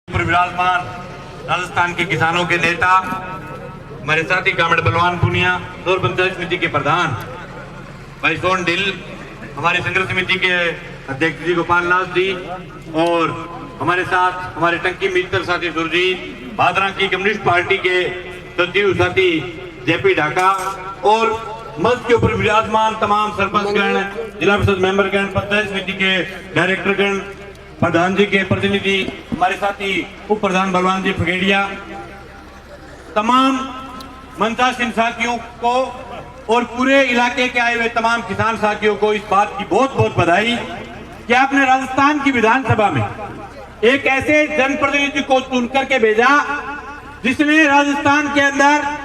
पर विराजमान राजस्थान के किसानों के नेता, हमारे साथी कामड़ बलवान पुनिया, दौर पंचायत समिति के प्रधान भाई सोन ढिल, हमारे संघर्ष समिति के अध्यक्ष जी गोपाल नाथ जी, और हमारे साथ हमारे टंकी मित्र साथी सुरजीत, भादरा की कम्युनिस्ट पार्टी के सचिव साथी जेपी ढाका, और मंच के ऊपर विराजमान तमाम सरपंचगण, जिला परिषद मेंबरगण, पंचायत समिति के डायरेक्टरगण, प्रधान जी के प्रतिनिधि, हमारे साथी उप प्रधान बलवान जी फगेड़िया, तमाम मंचासीन साथियों को और पूरे इलाके के आए हुए तमाम किसान साथियों को इस बात की बहुत बहुत बधाई कि आपने राजस्थान की विधानसभा में एक ऐसे जनप्रतिनिधि को चुन करके भेजा जिसने राजस्थान के अंदर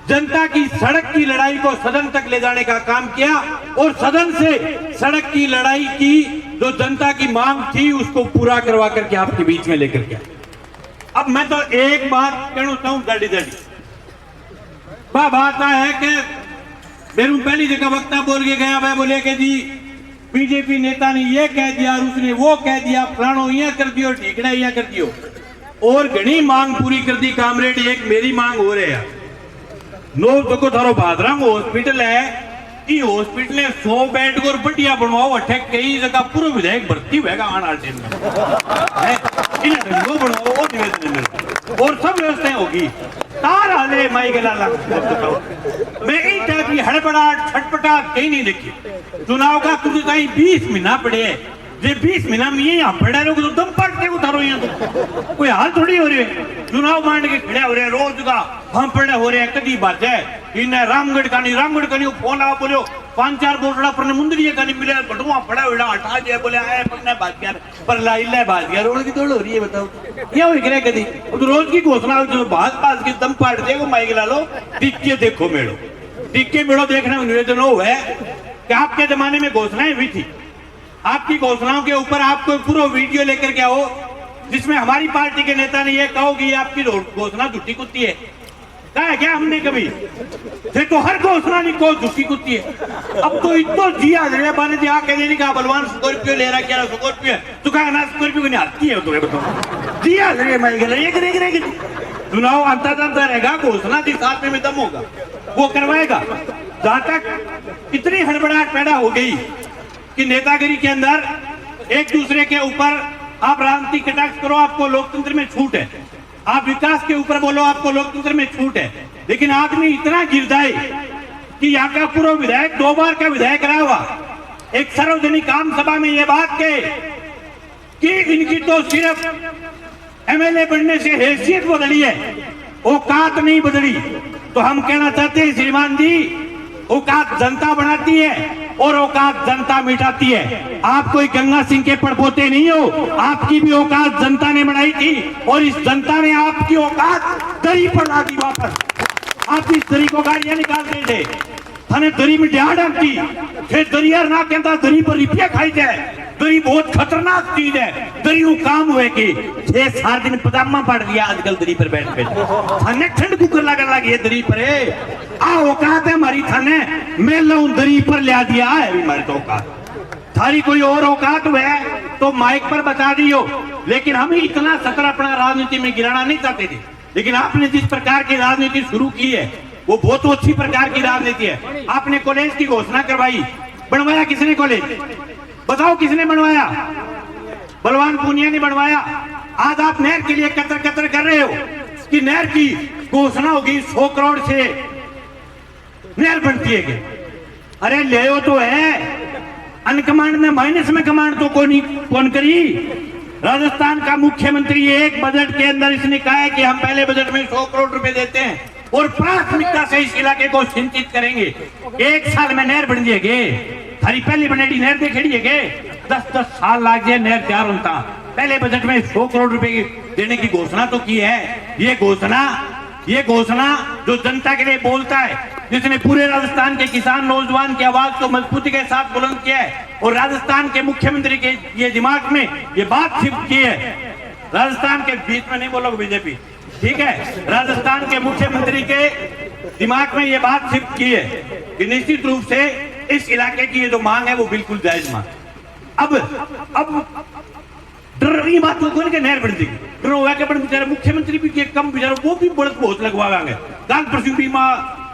जनता की सड़क की लड़ाई को सदन तक ले जाने का काम किया और सदन से सड़क की लड़ाई की जो जनता की मांग थी उसको पूरा करवा करके आपके बीच में लेकर के। अब मैं तो एक बात कहना चाहूं, दाढ़ी बात है कि मेरू पहली जगह वक्ता बोल के गया, मैं बोले कि जी बीजेपी नेता ने ये कह दिया और उसने वो कह दिया, फलानो ये कर दियो, ठीकड़ा ये कर दियो, और घनी मांग पूरी कर दी कामरेड। एक मेरी मांग हो रही है, नो देखो थारो भादरा हॉस्पिटल है, ये हॉस्पिटल 100 बेड को बढ़िया बनवाओ, अठे कई जगह पूरा विधायक भर्ती होगा आने वाले दिन में, वो बनवाओ, वो निवेदन मिल और सब व्यवस्थाएं होगी। तार हाले माई गला मैं इन टाइप की हड़बड़ाहट छटपटाहट कहीं नहीं देखी। चुनाव का कुछ 20 महीना पड़े है, जे 20 महीना में ये पड़ा रहो तो दम पाटते उतारो, यहाँ तो कोई हाल थोड़ी हो रही है। चुनाव मांड के खड़े हो रहे हैं, रोज का हम पड़े हो रहे हैं, कदी बात है इन्हें रामगढ़ का नहीं फोन आ बोलो 5-4 बोलड़ा पर मुंदरी का नहीं मिले, बटुआ पड़ा हुआ हटा दिया, बोले आए पन्ने बात यार पर लाइला बात यार रोड की दौड़ हो रही है, बताओ ये हो करे कदी तो रोज की घोषणा जो बात की दम पाट देगा माइक ला लो, टिक्के देखो मेड़ो, टिक्के मेड़ो देखने में निवेदन हो है कि आपके जमाने में घोषणाएं हुई थी, आपकी घोषणाओं के ऊपर आपको पूरा वीडियो लेकर के आओ जिसमें हमारी पार्टी के नेता ने ये कहो कि ये आपकी घोषणा झूठी कुत्ती है। कहा है क्या हमने कभी? फिर तो हर घोषणा नहीं को झूठी कुत्ती है। अब तो इतना जिया बाने जी आके नहीं कहा बलवान स्कॉर्पियो ले रहा, क्या स्कॉर्पियो तो कहा ना स्कॉर्पियो को नहीं आती है, तुम्हें बताओ जिया चुनाव आता जाता रहेगा, घोषणा के साथ में दम होगा वो करवाएगा। जहां तक इतनी हड़बड़ाहट पैदा हो गई कि नेतागिरी के अंदर एक दूसरे के ऊपर आप राजनीतिक कटाक्ष करो, आपको लोकतंत्र में छूट है, आप विकास के ऊपर बोलो, आपको लोकतंत्र में छूट है, लेकिन आदमी इतना गिर जाए कि यहाँ का पूर्व विधायक 2 बार का विधायक रहा हुआ एक सार्वजनिक काम सभा में ये बात कहे कि इनकी तो सिर्फ एमएलए बनने से हैसियत बदली है, औकात नहीं बदली। तो हम कहना चाहते हैं श्रीमान जी, औकात जनता बनाती है और औकात जनता मिटाती है। आप कोई गंगा सिंह के पड़पोते नहीं हो, आपकी भी औकात जनता ने बनाई थी और इस जनता ने आपकी औकात दरी पर ला दी वापस। आप इस दरी को गाड़ियां निकालते थे, थाने दरी में ध्यान डालती, फिर दरिया ना कहता दरी पर रिपिया खाई जाए। दरी बहुत खतरनाक चीज है, दरी काम हुए कि 6-7 दिन पजामा पड़ दिया, आजकल दरी पर बैठ थाने ठंड कुकर लगन लगी है दरी पर आ औकात है हमारी, थाने मैं लाऊं दरी पर ले दिया है हमारी तो औकात। थारी कोई और औकात हुआ तो माइक पर बता दियो, लेकिन हम इतना सतर अपना राजनीति में गिराना नहीं चाहते थे। लेकिन आपने जिस प्रकार की राजनीति शुरू की है वो बहुत अच्छी प्रकार की राजनीति है। आपने कॉलेज की घोषणा करवाई, बनवाया किसने कॉलेज? बताओ किसने बनवाया? बलवान पुनिया ने बनवाया। आज आप नहर के लिए कतर कतर कर रहे हो कि नहर की घोषणा होगी 100 करोड़ से नहर बनती है। अरे ले तो है अनकमांड में माइनस में कमांड तो कौन करी? राजस्थान का मुख्यमंत्री एक बजट के अंदर इसने कहा है कि हम पहले बजट में 100 करोड़ रुपए देते हैं और प्राथमिकता से इस इलाके को सिंचित करेंगे। 1 साल में नहर बन जाएगी। थारी पहली बनेडी नहर देखी है 10-10 साल लाग जाए नहर तैयार होता। पहले बजट में 100 करोड़ रुपए देने की घोषणा तो की है। ये घोषणा जो जनता के लिए बोलता है, जिसने पूरे राजस्थान के किसान नौजवान की आवाज को मजबूती के साथ बुलंद किया है और राजस्थान के मुख्यमंत्री के ये दिमाग में ये बात शिफ्ट की है। राजस्थान के बीच में नहीं बोलोगे बीजेपी, ठीक है? राजस्थान के मुख्यमंत्री के दिमाग में ये बात शिफ्ट की है कि निश्चित रूप से इस इलाके की ये जो मांग है वो बिल्कुल जायज मांग। अब डर रही बात को कौन के नहर बन देगी। हुआ के बेचारे मुख्यमंत्री भी कम बेचारे वो भी बहुत लगवाएंगे दाल प्रसू बीमा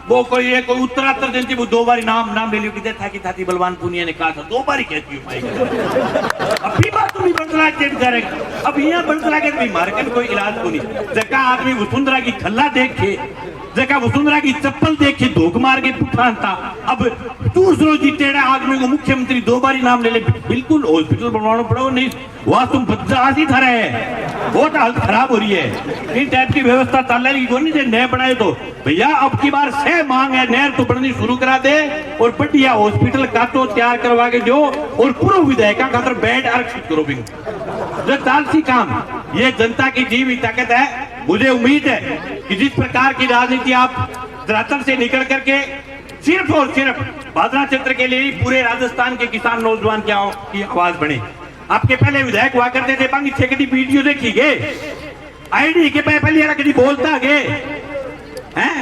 वो कोई उत्तरात्तर जयंती वो 2 बार नाम ले लियो कि था बलवान पुनिया ने कहा था 2 बार ही कहती हूँ अभी बात तुम बंदला के बेचारे अब यहाँ बंदला के बीमार का कोई इलाज को नहीं जगह आदमी वसुंधरा की खल्ला देख के जगह वसुंधरा की चप्पल देख के धोख मार के पुठान था अब दूसरों जी टेढ़ा आदमी को मुख्यमंत्री 2 बार ही नाम ले ले बिल्कुल हॉस्पिटल बनवाना पड़ो नहीं वहां तुम बदजाज ही था रहे बहुत हालत खराब हो रही है इन टाइप की व्यवस्था ताले की कोई नहीं नए बनाए तो भैया अब की बार से मांग है नहर तो बननी शुरू करा दे और बढ़िया हॉस्पिटल का तो तैयार करवा के जो और पूर्व विधायिका खातर बेड आरक्षित करो भी जो तालसी काम ये जनता की जीवी ताकत है मुझे उम्मीद है कि जिस प्रकार की राजनीति आप धरातल से निकल करके सिर्फ और सिर्फ भादरा क्षेत्र के लिए पूरे राजस्थान के किसान नौजवान की आवाज बने आपके पहले विधायक हुआ करते थे बांगी छेकड़ी वीडियो देखी गए आईडी के पहले कभी बोलता गे हैं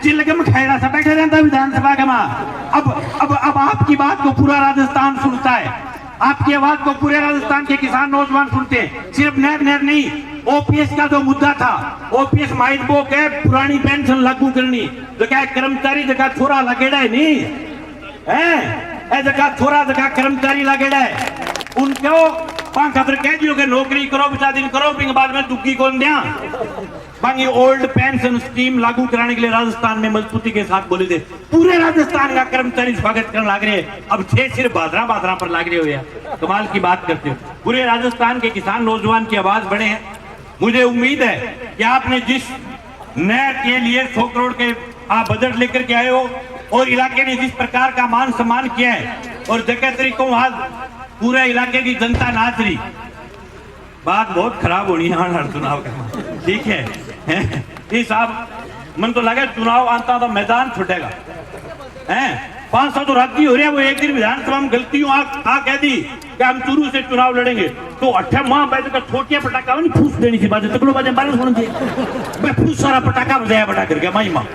चिल्लगम खैरा सा बैठा रहता विधानसभा का अब आपकी बात को पूरा राजस्थान सुनता है आपकी आवाज को पूरे राजस्थान के किसान नौजवान सुनते हैं सिर्फ नहर नहीं ओपीएस का जो मुद्दा था ओपीएस माइट वो के पुरानी पेंशन लागू करनी जगह कर्मचारी जगह छोरा लगेड़ा है नहीं है जगह छोरा जगह कर्मचारी लगेड़ा है उनको खातर कह दियो कि नौकरी करो 50 दिन करो फिर बाद में दुखी कौन दिया बाकी ओल्ड पेंशन स्कीम लागू कराने के लिए राजस्थान में मजबूती के साथ बोले थे पूरे राजस्थान का कर्मचारी स्वागत करने लग रहे हैं अब 6 सिर्फ भादरा पर लग रहे हो यार कमाल की बात करते हो पूरे राजस्थान के किसान नौजवान की आवाज बढ़े हैं मुझे उम्मीद है कि आपने जिस नहर के लिए 100 करोड़ के आप बजट लेकर के आए हो और इलाके ने जिस प्रकार का मान सम्मान किया है और जगह तरीकों आज पूरे इलाके की जनता नाच रही बात बहुत खराब होनी है हर चुनाव का ठीक है ये साहब मन तो लगा चुनाव आता तो मैदान छूटेगा हैं 500 तो राजी हो रहे हैं वो एक दिन विधानसभा में गलती आ कह दी कि हम चूरू से चुनाव लड़ेंगे तो 8 माह बैठ कर छोटिया पटाखा नहीं फूस देनी थी बात तकड़ो बाजे बारे सुन दी मैं फूस सारा पटाखा बजाया बटा करके माई माँ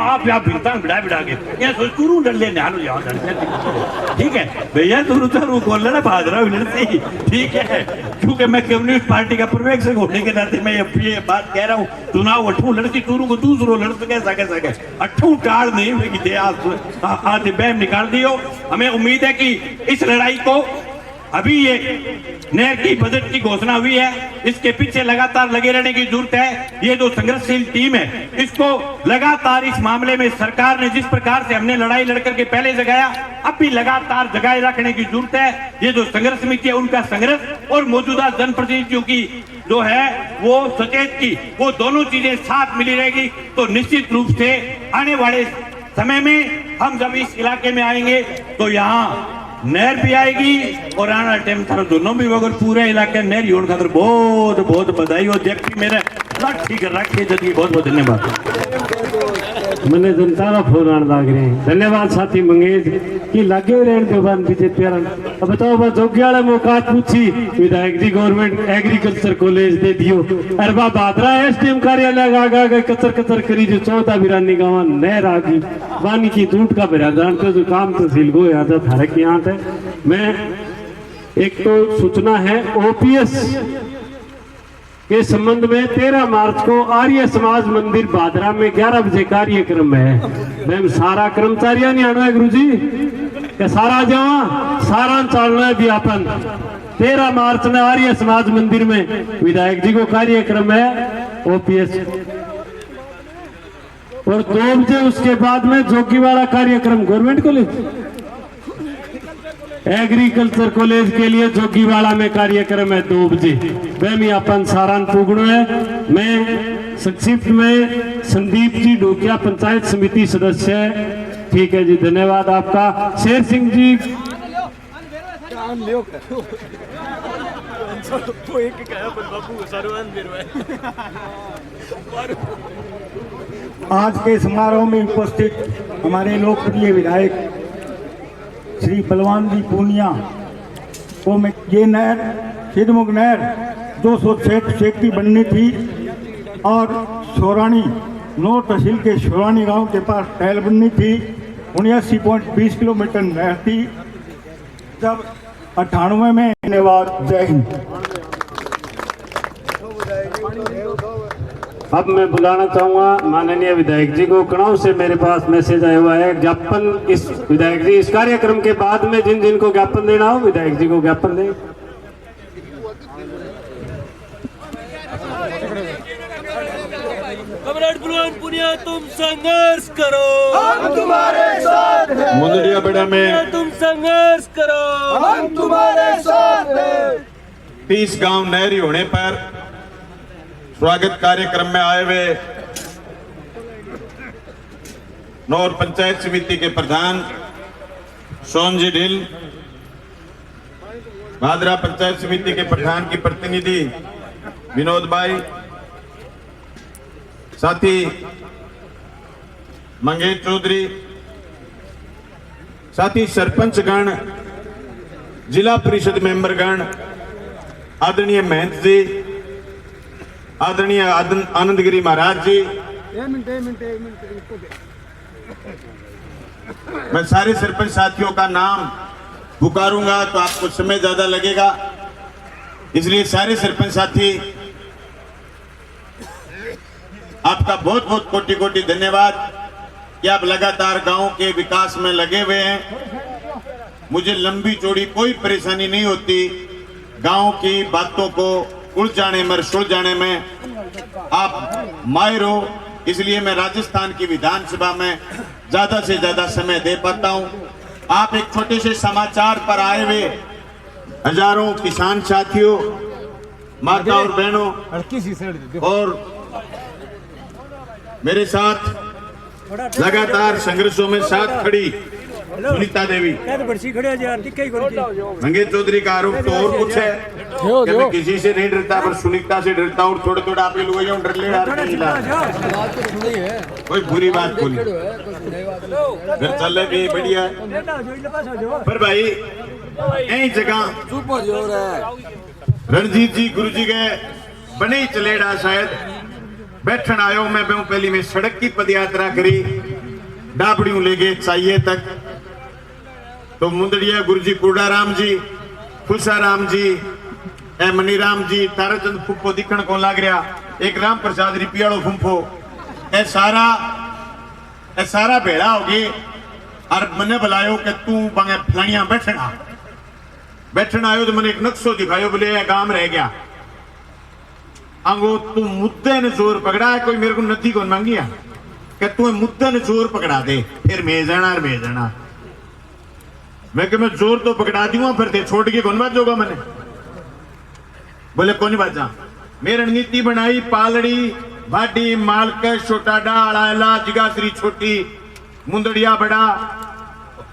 आप यहाँ भिड़ता बिड़ा के ये सोच चूरू लड़ लेने हालो यहाँ ठीक है भैया तू खोल लेना भाजरा लड़ते ही ठीक है क्योंकि मैं कम्युनिस्ट पार्टी का पर्यवेक्षक होने के नाते मैं ये बात कह रहा हूँ चुनाव 8 लड़की चूरू को दूसरो लड़ सके 8 टाड़ नहीं आज बैम निकाल दियो हमें उम्मीद है कि इस लड़ाई को अभी ये नहर की बजट की घोषणा हुई है इसके पीछे लगातार लगे रहने की जरूरत है ये जो संघर्षशील टीम है इसको लगातार इस मामले में सरकार ने जिस प्रकार से हमने लड़ाई लड़कर के पहले जगाया अब भी लगातार जगाए रखने की जरूरत है ये जो संघर्ष समिति है उनका संघर्ष और मौजूदा जनप्रतिनिधियों की जो है वो सचेत की वो दोनों चीजें साथ मिली रहेगी तो निश्चित रूप से आने वाले समय में हम जब इस इलाके में आएंगे तो यहाँ नहर भी आएगी और आना टाइम था दोनों भी अगर पूरे इलाके नहर होने खातर बहुत बहुत बधाई हो जब भी मेरे ठीक रखिए जल्दी बहुत बहुत धन्यवाद मैंने जनता का फोन आने लग रहे हैं धन्यवाद साथी मंगेश की लगे रहने के बाद विजय प्यारा अब बताओ बस जोगियाड़ा मुकात पूछी विधायक जी गवर्नमेंट एग्रीकल्चर कॉलेज दे दियो अरबा बादरा एसडीएम कार्यालय आगा कचर करी जो 14 बिरानी गाँव नहर आ गई पानी की टूट का बेरा जानते जो काम तहसील को याद थारे की यहाँ थे मैं एक तो सूचना है ओपीएस के संबंध में 13 मार्च को आर्य समाज मंदिर भादरा में 11 बजे कार्यक्रम है मैम सारा कर्मचारियों नहीं आना है गुरु जी क्या सारा जावा सारा चलना है व्यापन 13 मार्च में आर्य समाज मंदिर में विधायक जी को कार्यक्रम है ओपीएस और 2 बजे उसके बाद में जोगीवाड़ा कार्यक्रम गवर्नमेंट कॉलेज एग्रीकल्चर कॉलेज के लिए जोगीवाड़ा में कार्यक्रम है 2 बजे वह अपन सारान पुगड़ो है मैं संक्षिप्त में संदीप जी डोकिया पंचायत समिति सदस्य है ठीक है जी धन्यवाद आपका शेर सिंह जी आज के समारोह में उपस्थित हमारे लोकप्रिय विधायक श्री बलवान जी पूनिया को मैं ये नहर सिद्धमुख नहर 206 की बननी थी और सोरानी नौ तहसील के सोरानी गांव के पास टहल बननी थी 79.20 किलोमीटर नहर थी जब 98 में धन्यवाद जय हिंद। अब मैं बुलाना चाहूंगा माननीय विधायक जी को। कणाव से मेरे पास मैसेज आया हुआ है ज्ञापन। इस विधायक जी इस कार्यक्रम के बाद में जिन जिन को ज्ञापन देना हो विधायक जी को ज्ञापन दें। कमरेड बलवान पुनिया तुम संघर्ष करो, हम तुम्हारे साथ हैं। मुंदड़िया बेड़ा में तुम संघर्ष करो, हम तुम्हारे साथ हैं। 30 गांव नहरी होने पर स्वागत कार्यक्रम में आए हुए नौर पंचायत समिति के प्रधान सोनजी ढिल, भादरा पंचायत समिति के प्रधान की प्रतिनिधि विनोद भाई, साथी मंगेश चौधरी, साथी सरपंच गण, जिला परिषद मेंबर गण, आदरणीय महंत जी, आदरणीय आनंदगिरी महाराज जी, मैं सारे सरपंच साथियों का नाम पुकारूंगा तो आपको समय ज्यादा लगेगा, इसलिए सारे सरपंच साथी आपका बहुत बहुत कोटि कोटि धन्यवाद कि आप लगातार गांव के विकास में लगे हुए हैं। मुझे लंबी चौड़ी कोई परेशानी नहीं होती गांव की बातों को उलझाने में सुलझाने में, आप माहिर हो, इसलिए मैं राजस्थान की विधानसभा में ज्यादा से ज्यादा समय दे पाता हूं। आप एक छोटे से समाचार पर आए हुए हजारों किसान साथियों, माता और बहनों और मेरे साथ लगातार संघर्षों में साथ खड़ी सुनीता देवी, मंगेश चौधरी का आरोप तो और कुछ है कि मैं किसी से नहीं डरता पर सुनीता से डरता हूँ। थोड़े थोड़े आप लोग डर ले कोई बुरी बात बोली घर चल भी बढ़िया है। पर भाई यही जगह रणजीत जी गुरु जी गए बने ही चलेड़ा शायद बैठन आयो। मैं पहली में सड़क की पदयात्रा करी डाबड़ियों ले गए चाहिए तक, तो मुंदड़िया गुरु जी, कुर्डाराम जी, खुशाराम जी, मनीराम जी, ताराचंद फुप्पो दिखण को लाग रहा, एक राम प्रसाद रिपियाड़ो फुम्फो, ए सारा भेड़ा हो गए और मैंने बुलायो कि तू बंगे फलानिया बैठन आयो तो मैंने एक नक्शो दिखायो, बोले काम रह गया अंगो तू मुद्दे ने जोर पकड़ा है। कोई मेरे को नदी को मांगी है कि तू मुद्दे ने जोर पकड़ा दे फिर मैं जाना मैं कि मैं जोर तो पकड़ा दूंगा फिर दे छोड़ के कौन बात जोगा मैंने। बोले कौन बात जा मैं रणनीति बनाई पालड़ी भाटी मालकश छोटाडा अड़ाला जिगाश्री छोटी मुंदड़िया बड़ा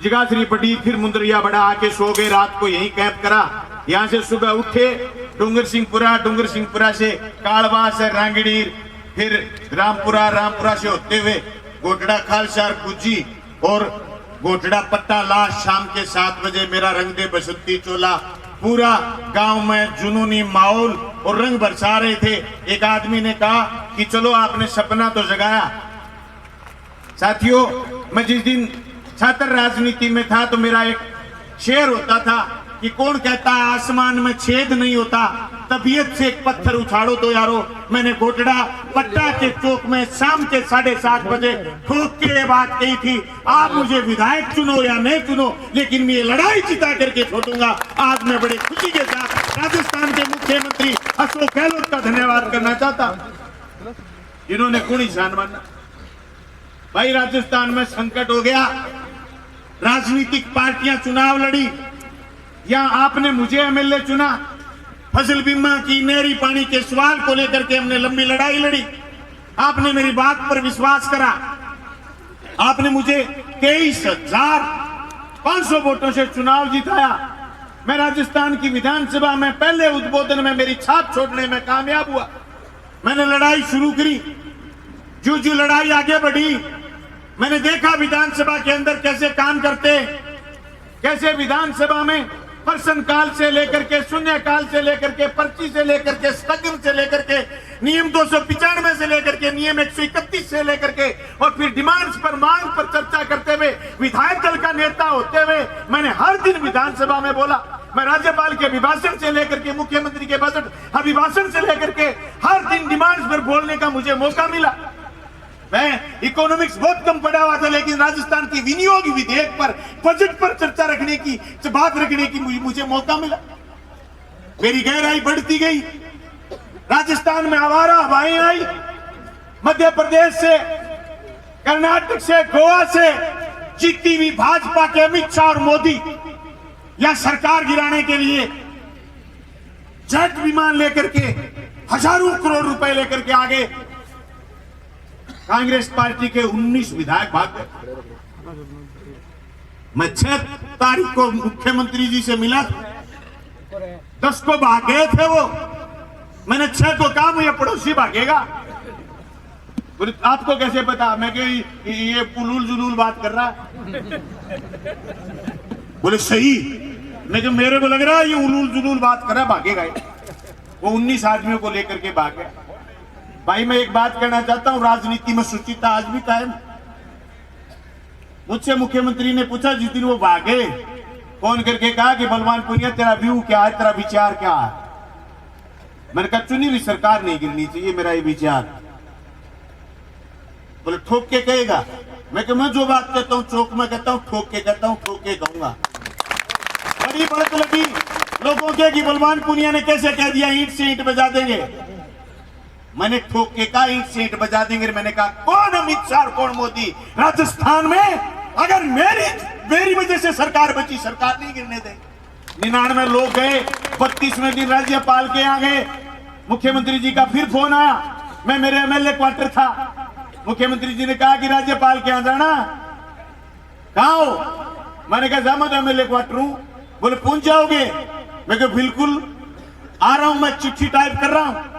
जिगाश्री बड़ी फिर मुंदड़िया बड़ा आके सो गए। रात को यहीं कैंप करा। यहाँ से सुबह उठे डूंगर सिंहपुरा से कालवा से रांगड़ीर, फिर रामपुरा से होते हुए गोटड़ा खालसार कुजी और गोटड़ा पट्टा लाश। शाम के 7 बजे मेरा रंग दे बसंती चोला। पूरा गांव में जुनूनी माहौल और रंग बरसा रहे थे। एक आदमी ने कहा कि चलो आपने सपना तो जगाया। साथियों, मैं जिस दिन छात्र राजनीति में था तो मेरा एक शेर होता था कि कौन कहता आसमान में छेद नहीं होता, तबीयत से एक पत्थर उछाड़ो तो यारो। मैंने गोटड़ा पट्टा के चौक में शाम के 7:30 बजे ठोक के ये बात कही थी, आप मुझे विधायक चुनो या नहीं चुनो, लेकिन मैं ये लड़ाई जिता करके छोड़ूंगा। आज मैं बड़े खुशी के साथ राजस्थान के मुख्यमंत्री अशोक गहलोत का धन्यवाद करना चाहता हूं, जिन्होंने गुणी जान माना। भाई राजस्थान में संकट हो गया, राजनीतिक पार्टियां चुनाव लड़ी, या आपने मुझे एमएलए चुना। फसल बीमा की नहरी पानी के सवाल को लेकर के हमने लंबी लड़ाई लड़ी। आपने मेरी बात पर विश्वास करा। आपने मुझे 23,500 वोटों से चुनाव जिताया। मैं राजस्थान की विधानसभा में पहले उद्बोधन में मेरी छाप छोड़ने में कामयाब हुआ। मैंने लड़ाई शुरू करी, जो लड़ाई आगे बढ़ी, मैंने देखा विधानसभा के अंदर कैसे काम करते, कैसे विधानसभा में प्रश्न काल से लेकर के शून्य काल से लेकर के पर्ची से लेकर के स्थगन से लेकर के नियम 295 से लेकर के नियम 131 से लेकर के और फिर डिमांड्स पर मांग पर चर्चा करते हुए विधायक दल का नेता होते हुए मैंने हर दिन विधानसभा में बोला मैं राज्यपाल के अभिभाषण से लेकर के मुख्यमंत्री के बजट अभिभाषण से लेकर के हर दिन डिमांड्स पर बोलने का मुझे मौका मिला। मैं इकोनॉमिक्स बहुत कम पढ़ा हुआ था, लेकिन राजस्थान की विनियोग विधेयक पर, बजट पर चर्चा रखने की, बात रखने की मुझे मौका मिला। मेरी गहराई बढ़ती गई। राजस्थान में आवारा हवाएं आई, मध्य प्रदेश से, कर्नाटक से, गोवा से जीती हुई भाजपा के अमित शाह और मोदी या सरकार गिराने के लिए जेट विमान लेकर के हजारों करोड़ रुपए लेकर के आगे कांग्रेस पार्टी के 19 विधायक भाग गए। मैं 6 तारीख को मुख्यमंत्री जी से मिला, 10 को भाग गए थे वो। मैंने 6 को कहा मुझे पड़ोसी भागेगा। बोले आपको कैसे पता? मैं कि ये पुलूल जुलूल बात कर रहा है। बोले सही, मैं मेरे को लग रहा है ये उलूल जुलूल बात कर रहा है, भागेगा ये। वो 19 आदमियों को लेकर के भाग गया। भाई मैं एक बात कहना चाहता हूं, राजनीति में शुचिता आज भी कायम। मुझसे मुख्यमंत्री ने पूछा जिस दिन वो भागे, फोन करके कहा कि बलवान पुनिया तेरा व्यू क्या है, तेरा विचार क्या है? मैंने कहा चुनी हुई सरकार नहीं गिरनी चाहिए, मेरा ये विचार। बोले ठोक के कहेगा? मैं जो बात कहता हूँ चौक में कहता हूँ, ठोक के कहता हूँ, ठोक के कहूंगा। बड़ी बढ़त लगी लोगों के कि बलवान पुनिया ने कैसे कह दिया ईंट से ईंट बजा देंगे। मैंने ठोक के कहा ईंट से ईंट बजा देंगे। मैंने कहा कौन अमित शाह, कौन मोदी? राजस्थान में अगर मेरी वजह से सरकार बची, सरकार नहीं गिरने देंगे। 99 लोग गए, 32वें दिन राज्यपाल के यहाँ गए। मुख्यमंत्री जी का फिर फोन आया, मैं मेरे एमएलए क्वार्टर था। मुख्यमंत्री जी ने कहा कि राज्यपाल के यहाँ जाना, कहाँ हो? मैंने कहा जामद एमएलए क्वार्टर हूं। बोले पहुंच जाओगे? मैं कहा बिल्कुल आ रहा हूं, मैं चिट्ठी टाइप कर रहा हूं।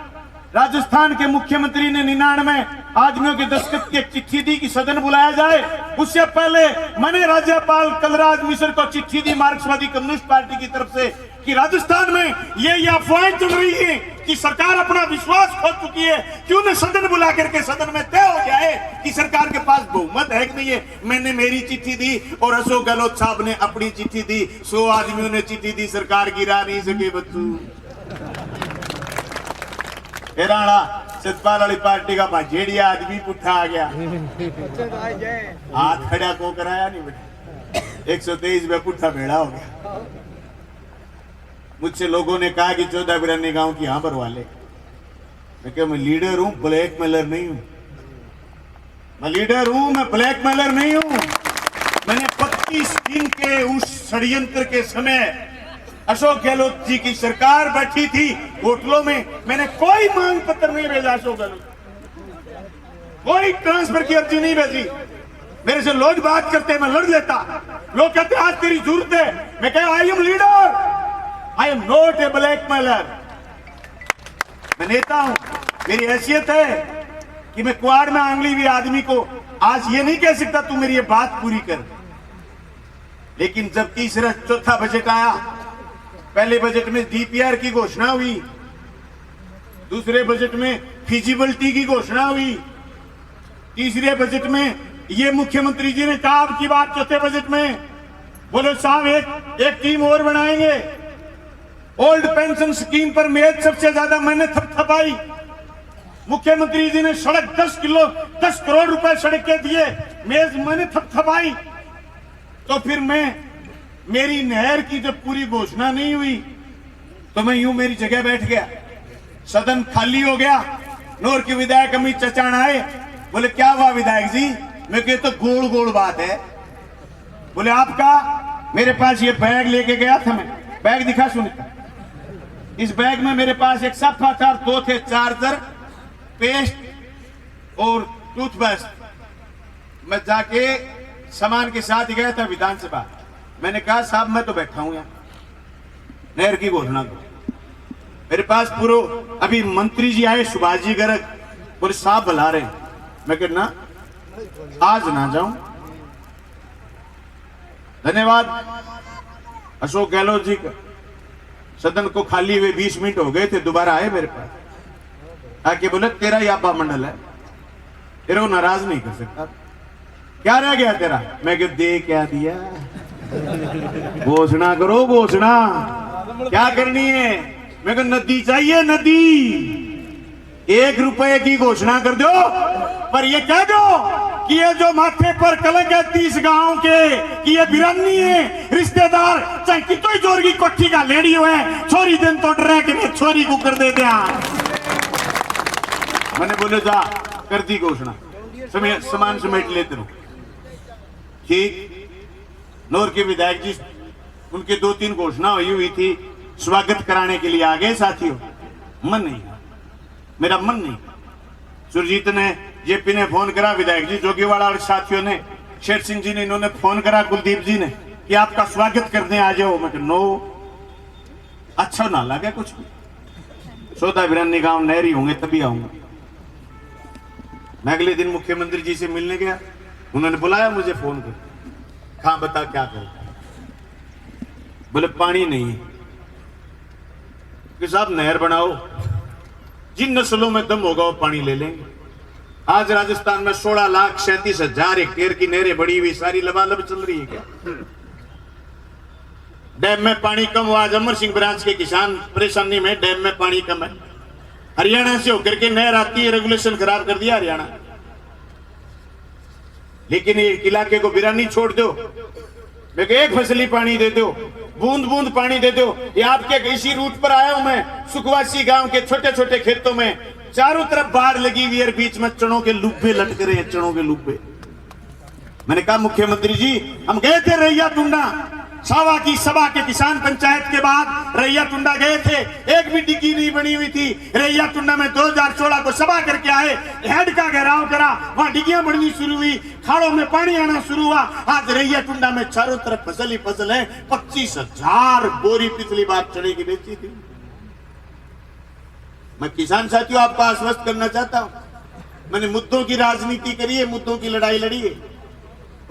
राजस्थान के मुख्यमंत्री ने 99 आदमियों के दस्तखत की चिट्ठी दी कि सदन बुलाया जाए। उससे पहले मैंने राज्यपाल कलराज मिश्र को चिट्ठी दी मार्क्सवादी कम्युनिस्ट पार्टी की तरफ से कि राजस्थान में ये अफवाहें चल रही है कि सरकार अपना विश्वास खो चुकी है, क्यों न सदन बुला करके सदन में तय हो जाए कि सरकार के पास बहुमत है कि नहीं है। मैंने मेरी चिट्ठी दी और अशोक गहलोत साहब ने अपनी चिट्ठी दी। 100 आदमियों ने चिट्ठी दी, सरकार गिरा नहीं सके बच्चू। हेराणा सतपाल वाली पार्टी का भाजेड़िया आदमी पुट्ठा आ गया, हाथ खड़ा को कराया नहीं बेटा, 123 में पुट्ठा भेड़ा हो गया। मुझसे लोगों ने कहा कि 14 बिरानी गांव की यहां भरवा ले। मैं क्या, मैं लीडर हूं, ब्लैकमेलर नहीं हूं। मैं लीडर हूं, मैं ब्लैकमेलर नहीं हूं। मैंने 25 दिन के उस षड्यंत्र के समय अशोक गहलोत जी की सरकार बैठी थी होटलों में, मैंने कोई मांग पत्र नहीं भेजा अशोक गहलोत, कोई ट्रांसफर की अर्जी नहीं भेजी। मेरे से लोग बात करते, मैं लड़ लेता। लोग कहते आज तेरी जरूरत है, मैं कह I am leader, I am not a blackmailer. मैं नेता हूं, मेरी हैसियत है कि मैं क्वाड में आंगली हुई आदमी को आज ये नहीं कह सकता तू मेरी ये बात पूरी कर। लेकिन जब तीसरा चौथा बजट आया, पहले बजट में डीपीआर की घोषणा हुई, दूसरे बजट में फिजिबिलिटी की घोषणा हुई, तीसरे बजट में ये मुख्यमंत्री जी ने कहा अब की बात चौथे बजट में बोले साहब एक टीम और बनाएंगे। ओल्ड पेंशन स्कीम पर मेज सबसे ज्यादा मैंने थपथपाई। मुख्यमंत्री जी ने सड़क 10 करोड़ रुपए सड़क के दिए, मेज मैंने थपथपाई। तो फिर मेरी नहर की जब पूरी घोषणा नहीं हुई तो मैं यूं मेरी जगह बैठ गया, सदन खाली हो गया। नौर के विधायक अमित चचान आए, बोले क्या हुआ विधायक जी? मैं कहता तो गोल गोल बात है। बोले आपका? मेरे पास ये बैग लेके गया था, मैं बैग दिखा सुनता। इस बैग में मेरे पास एक सफा था, 2 थे चार्जर, पेस्ट और टूथब्रश। मैं जाके सामान के साथ गया था विधानसभा। मैंने कहा साहब मैं तो बैठा हूं यहाँ नहर की घोषणा को, मेरे पास पूरा अभी मंत्री जी आए सुभाष जी गर्ग, बोले साहब बुला रहे। मैं कहना आज ना जाऊं। धन्यवाद अशोक गहलोत जी का। सदन को खाली हुए 20 मिनट हो गए थे, दोबारा आए मेरे पास आके बोले तेरा ही आपा मंडल है, तेरे को नाराज नहीं कर सकता, क्या रह गया तेरा? मैं कह दे क्या दिया, घोषणा करो घोषणा। क्या करनी है? मेरे को नदी चाहिए, नदी। 1 रुपए की घोषणा कर दो, पर ये कह दो कि ये जो माथे पर कलंक है 30 गांव के, कि ये बिरानी है, रिश्तेदार चाहे कितोई जोर की कोठी का लेडी हुए, छोरी दिन तो डरे कि मैं छोरी को कर दे दिया। मैंने बोले जा कर दी घोषणा, सामान समेट लेते रहो। ठीक, नौर के विधायक जी, उनके 2-3 घोषणा हुई थी, स्वागत कराने के लिए आ गए साथियों। मन नहीं, मेरा मन नहीं। सुरजीत ने, जेपी ने फोन करा, विधायक जी जोगीवाड़ा और साथियों ने, शेर सिंह जी ने, इन्होंने फोन करा कुलदीप जी ने कि आपका स्वागत करने आ जाओ। मैं नो, अच्छा ना लगे कुछ भी। सौदा बिरानी गांव नहरी होंगे तभी आऊंगा। मैं अगले दिन मुख्यमंत्री जी से मिलने गया, उन्होंने बुलाया मुझे फोन कर, हाँ बता क्या करूं? बोले पानी नहीं है कि साहब नहर बनाओ, जिन नस्लों में दम होगा वो पानी ले लेंगे। आज राजस्थान में 16,37,000 हेक्टेयर की नहरें बड़ी हुई, सारी लबालब चल रही है क्या? डैम में पानी कम हुआ, आज अमर सिंह ब्रांच के किसान परेशानी में, डैम में पानी कम है। हरियाणा से होकर के नहर आती है, रेगुलेशन खराब कर दिया हरियाणा। लेकिन ये इलाके को बिरानी छोड़ दो, एक फसली पानी दे दो, बूंद बूंद पानी दे दो। ये आपके इसी रूट पर आया हूं मैं, सुखवासी गांव के छोटे छोटे खेतों में चारों तरफ बाढ़ लगी हुई है, बीच में चनों के लुब्बे लटक रहे हैं, चनों के लुब्बे। मैंने कहा मुख्यमंत्री जी, हम गए थे रैया टुंडा, सावा की सभा के किसान पंचायत के बाद रैया टुंडा गए थे, एक भी डिग्गी नहीं बनी हुई थी। रैया टुंडा में 2016 को सभा करके आए, हेड का घेराव करा, वहां डिग्गियां बननी शुरू हुई, खाड़ों में पानी आना शुरू हुआ। आज रैया टुंडा में चारों तरफ फसल ही फसल है। 25,000 बोरी पिछली बार चने की बेची थी। मैं किसान साथियों आपको आश्वस्त करना चाहता हूं, मैंने मुद्दों की राजनीति करी है, मुद्दों की लड़ाई लड़ी है,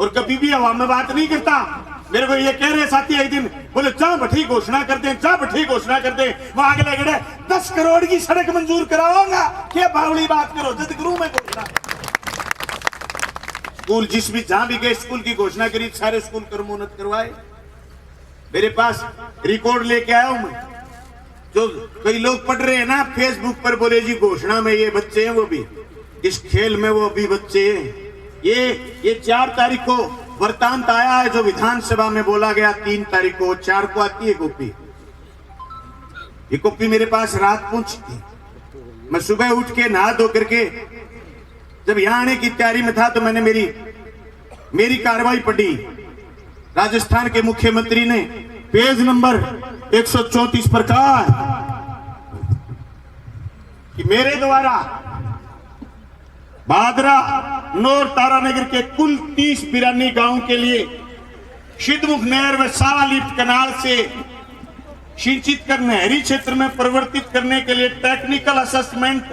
और कभी भी हवा में बात नहीं करता। मेरे को ये कह रहे साथी एक दिन, बोले जा बठी घोषणा कर दे, जा बठी घोषणा कर दे, वहां अगले गड़े 10 करोड़ की सड़क मंजूर कराऊंगा। क्या बावली बात करो, जद करूं मैं घोषणा। स्कूल जिस भी जहां भी गए स्कूल की घोषणा करी, सारे स्कूल कर्मोन्नत करवाए। मेरे पास रिकॉर्ड लेके आया हूं मैं, जो कई लोग पढ़ रहे हैं ना फेसबुक पर, बोले जी घोषणा में ये बच्चे हैं, वो भी इस खेल में वो भी बच्चे हैं। ये 4 तारीख को वृत्तांत आया है जो विधानसभा में बोला गया, 3 तारीख को, 4 को आती है कॉपी। ये कॉपी मेरे पास रात पहुंची थी। मैं सुबह उठ के नहा धो करके जब यहां आने की तैयारी में था तो मैंने मेरी कार्रवाई पढ़ी। राजस्थान के मुख्यमंत्री ने पेज नंबर 134 पर कहा कि मेरे द्वारा भादरा, नौर, तारानगर के कुल 30 बिरानी गांव के लिए सिद्धमुख नहर व सावा लिफ्ट कनाल से सिंचित कर नहरी क्षेत्र में परिवर्तित करने के लिए टेक्निकल असेसमेंट,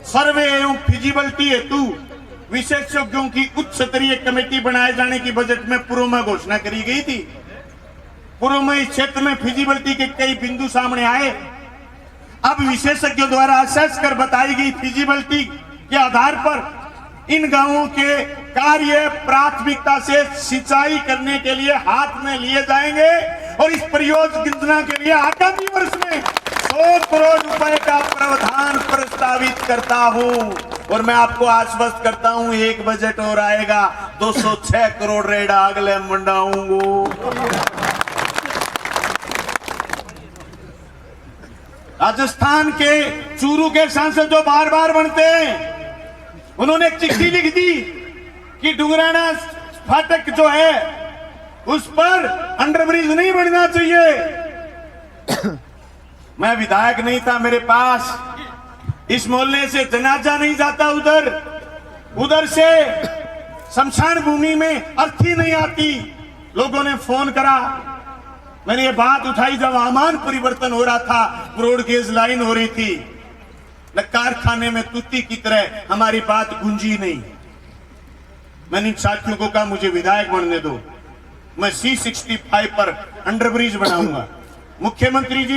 सर्वे एवं फिजिबिलिटी हेतु विशेषज्ञों की उच्च स्तरीय कमेटी बनाए जाने की बजट में पूर्व में घोषणा करी गई थी। पूर्व में इस क्षेत्र में फिजिबिलिटी के कई बिंदु सामने आए। अब विशेषज्ञों द्वारा असेस कर बताई गई फिजिबिलिटी के आधार पर इन गांवों के कार्य प्राथमिकता से सिंचाई करने के लिए हाथ में लिए जाएंगे और इस परियोजना के लिए आगामी वर्ष में 100 करोड़ रुपए का प्रावधान प्रस्तावित करता हूं। और मैं आपको आश्वस्त करता हूं, एक बजट और आएगा, 206 करोड़ रेडा अगले मंडाऊंगा। राजस्थान के चूरू के सांसद जो बार बार बनते हैं, उन्होंने एक चिट्ठी लिख दी कि डुंगराना फाटक जो है उस पर अंडरब्रिज नहीं बनना चाहिए। मैं विधायक नहीं था, मेरे पास इस मोहल्ले से जनाजा नहीं जाता, उधर से शमशान भूमि में अर्थी नहीं आती। लोगों ने फोन करा, मैंने ये बात उठाई जब आमान परिवर्तन हो रहा था, ब्रॉडगेज लाइन हो रही थी, न कारखाने में तुत्ती की तरह हमारी बात गूंजी नहीं। मैंने साथियों को कहा मुझे विधायक बनने दो, मैं C65 पर अंडरब्रिज बनाऊंगा। मुख्यमंत्री जी ने